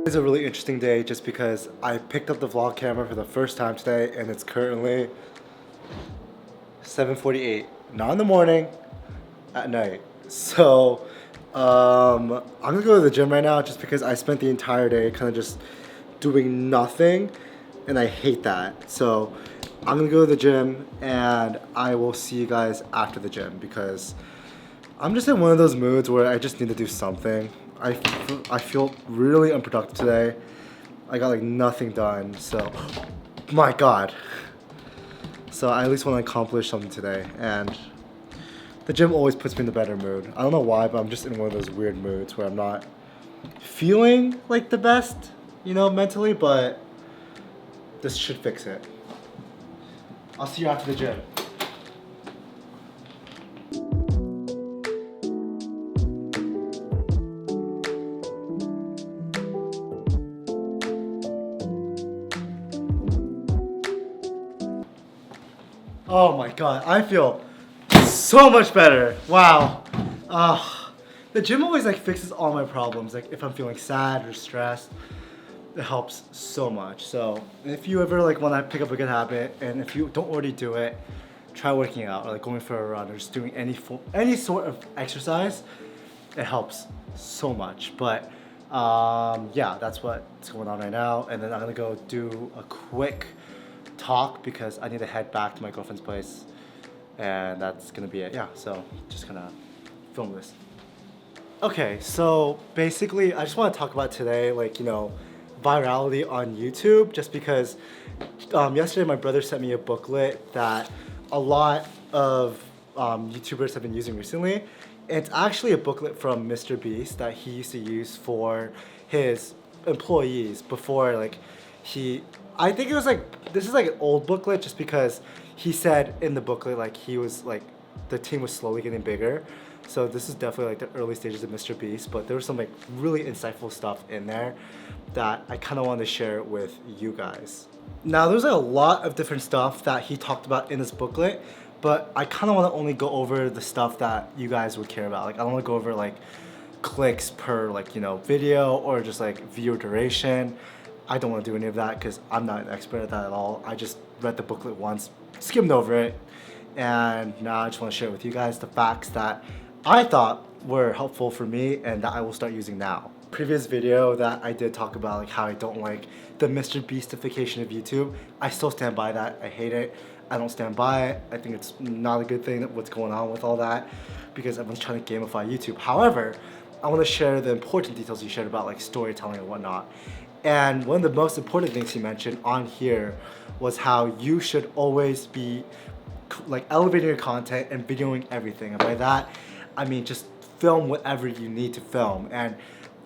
It's a really interesting day just because I picked up the vlog camera for the first time today and it's currently 7:48. Not in the morning, at night. So I'm gonna go to the gym right now just because I spent the entire day kind of just doing nothing and I hate that. So I'm gonna go to the gym and I will see you guys after the gym because I'm just in one of those moods where I just need to do something. I feel really unproductive today. I got like nothing done, so my god. So I at least want to accomplish something today, and the gym always puts me in a better mood. I don't know why, but I'm just in one of those weird moods where I'm not feeling like the best, mentally, but this should fix it. I'll see you after the gym. Oh my god, I feel so much better. Wow. The gym always like fixes all my problems. Like if I'm feeling sad or stressed, it helps so much. So if you ever like want to pick up a good habit, and if you don't already do it, try working out or like going for a run or just doing any sort of exercise. It helps so much. But yeah, that's what's going on right now. And then I'm gonna go do a quick talk because I need to head back to my girlfriend's place, and that's gonna be it. Yeah, so just gonna film this. Okay, so basically I just want to talk about today, like, virality on YouTube, just because yesterday my brother sent me a booklet that a lot of YouTubers have been using recently. It's actually a booklet from Mr. Beast that he used to use for his employees before, like, I think it was like, this is like an old booklet just because he said in the booklet like he was like, the team was slowly getting bigger. So this is definitely like the early stages of Mr. Beast, but there was some like really insightful stuff in there that I kind of wanted to share with you guys. Now there's like a lot of different stuff that he talked about in this booklet, but I kind of want to only go over the stuff that you guys would care about. Like I don't want to go over like clicks per like, video or just like viewer duration. I don't want to do any of that because I'm not an expert at that at all. I just read the booklet once, skimmed over it, and now I just want to share with you guys the facts that I thought were helpful for me and that I will start using now. Previous video that I did talk about like how I don't like the Mr. Beastification of YouTube. I still stand by that. I hate it. I don't stand by it. I think it's not a good thing what's going on with all that because everyone's trying to gamify YouTube. However, I want to share the important details he shared about like storytelling and whatnot. And one of the most important things he mentioned on here was how you should always be like elevating your content and videoing everything. And by that, I mean just film whatever you need to film. And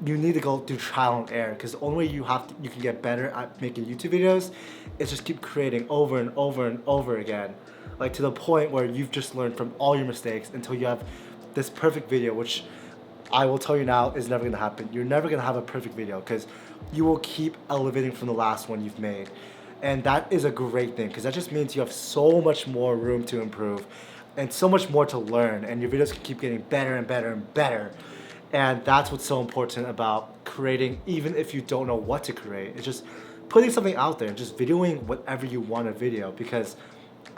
you need to go through trial and error because the only way you can get better at making YouTube videos is just keep creating over and over and over again. Like to the point where you've just learned from all your mistakes until you have this perfect video, which I will tell you now is never gonna happen. You're never gonna have a perfect video because you will keep elevating from the last one you've made. And that is a great thing because that just means you have so much more room to improve and so much more to learn, and your videos can keep getting better and better and better. And that's what's so important about creating, even if you don't know what to create. It's just putting something out there and just videoing whatever you want to video because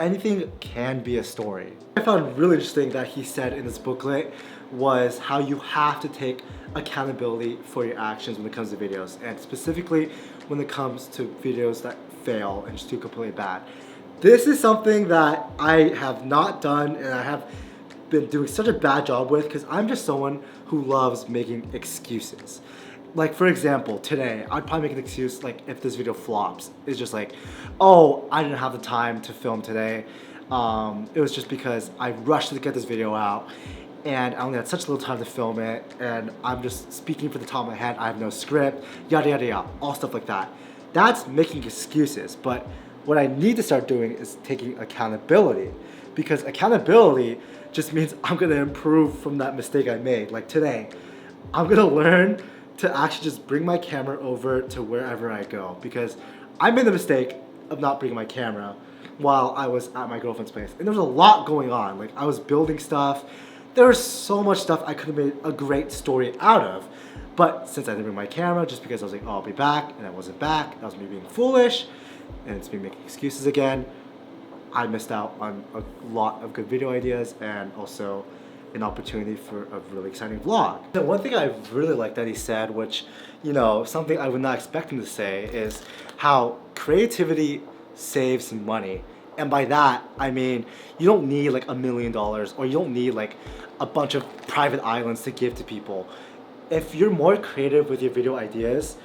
anything can be a story. I found really interesting that he said in this booklet was how you have to take accountability for your actions when it comes to videos, and specifically when it comes to videos that fail and just do completely bad. This is something that I have not done and I have been doing such a bad job with because I'm just someone who loves making excuses. Like for example, today, I'd probably make an excuse like if this video flops. It's just like, oh, I didn't have the time to film today. It was just because I rushed to get this video out and I only had such little time to film it, and I'm just speaking for the top of my head. I have no script, yada yada yada, all stuff like that. That's making excuses, but what I need to start doing is taking accountability, because accountability just means I'm gonna improve from that mistake I made. Like today, I'm gonna learn to actually just bring my camera over to wherever I go, because I made the mistake of not bringing my camera while I was at my girlfriend's place, and there was a lot going on. Like I was building stuff. There was so much stuff I could have made a great story out of, But since I didn't bring my camera, just because I was like, oh, I'll be back, and I wasn't back, that was me being foolish, and it's me making excuses again, I missed out on a lot of good video ideas and also an opportunity for a really exciting vlog. The one thing I really like that he said, which, you know, something I would not expect him to say, is how creativity saves money. And by that, I mean, you don't need like $1 million, or you don't need like a bunch of private islands to give to people. If you're more creative with your video ideas,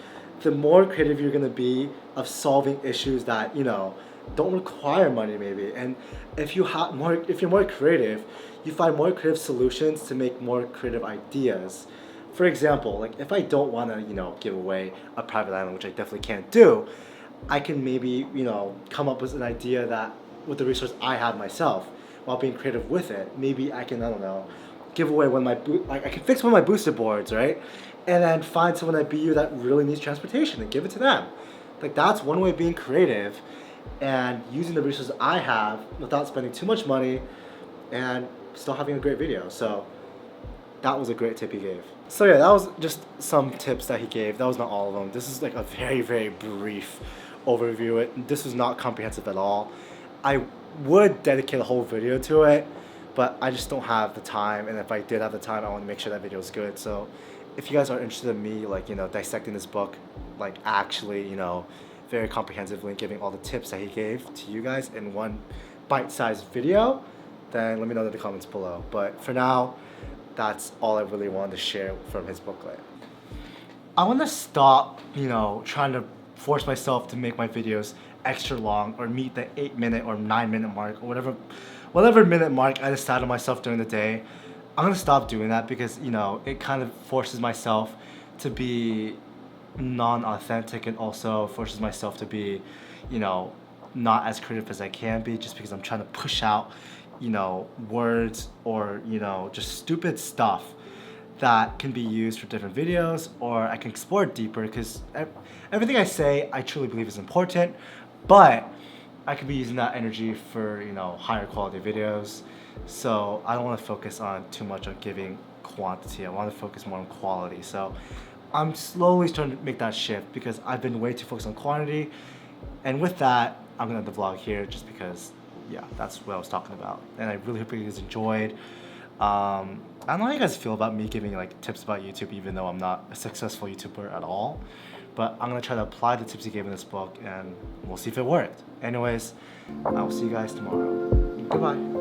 the more creative you're gonna be of solving issues that, you know, don't require money maybe. And if you're more creative, you find more creative solutions to make more creative ideas. For example, like if I don't want to, you know, give away a private island, which I definitely can't do, I can maybe, you know, come up with an idea that with the resource I have myself while being creative with it. Maybe I can, I don't know, give away one of my I can fix one of my booster boards, right? And then find someone at BU that really needs transportation and give it to them. Like that's one way of being creative and using the resources I have without spending too much money and still having a great video. So that was a great tip he gave. So yeah, that was just some tips that he gave. That was not all of them. This is like a very, very brief overview. This was not comprehensive at all. I would dedicate a whole video to it, but I just don't have the time, and if I did have the time, I want to make sure that video is good. So if you guys are interested in me, like, you know, dissecting this book, like actually, you know, very comprehensively giving all the tips that he gave to you guys in one bite-sized video, then let me know in the comments below. But for now, that's all I really wanted to share from his booklet. I want to stop, you know, trying to force myself to make my videos extra long or meet the 8-minute or 9-minute mark or whatever minute mark I decide on myself during the day. I'm gonna stop doing that because, you know, it kind of forces myself to be non-authentic and also forces myself to be, you know, not as creative as I can be, just because I'm trying to push out, you know, words or, you know, just stupid stuff that can be used for different videos, or I can explore it deeper, because everything I say I truly believe is important, but I could be using that energy for, you know, higher quality videos. So I don't want to focus on too much on giving quantity. I want to focus more on quality. So I'm slowly starting to make that shift because I've been way too focused on quantity. And with that, I'm gonna end the vlog here just because, yeah, that's what I was talking about. And I really hope you guys enjoyed. I don't know how you guys feel about me giving like tips about YouTube, even though I'm not a successful YouTuber at all. But I'm gonna try to apply the tips he gave in this book, and we'll see if it worked. Anyways, I will see you guys tomorrow. Goodbye.